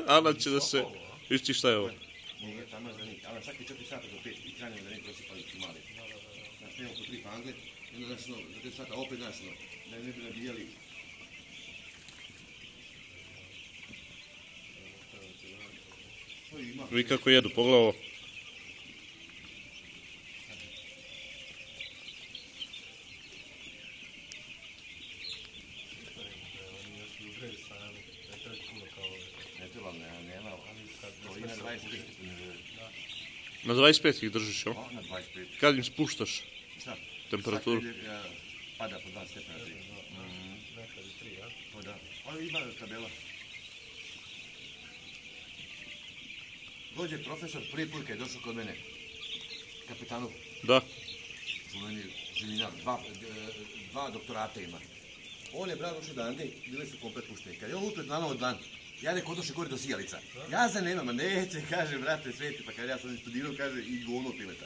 Ana će da se... Viš šta je ovo? Nije tamo za njih, ali svaki 4 sata do 5 i hranimo da ne prosipali su mali. Znaš, nemamo po 3 fangle, i onda znaš, za 5 sata opet znaš, da ne bi nabijali. Vi kako jedu, pogledaj ovo. Ne treba, nema, to i na 25 stepeni. Na 25 ih držiš, jel? Na 25. Kad im spuštaš Šta? temperaturu? Pada po 2 stepena. To da. Ali ima tabela. Dođe profesor prvi put kad je došao kod mene. Kapitanu. Da. Čuveni Žilinar. 2 doktorata ima. On je brat došao dande, bile su komplet puštene. Kad je on upred na novo dan, ja neko odošao gore do sijalica. Ja za nema, ma neće, kaže, brate, sveti, pa kad ja sam studirao, kaže, i govno pileta.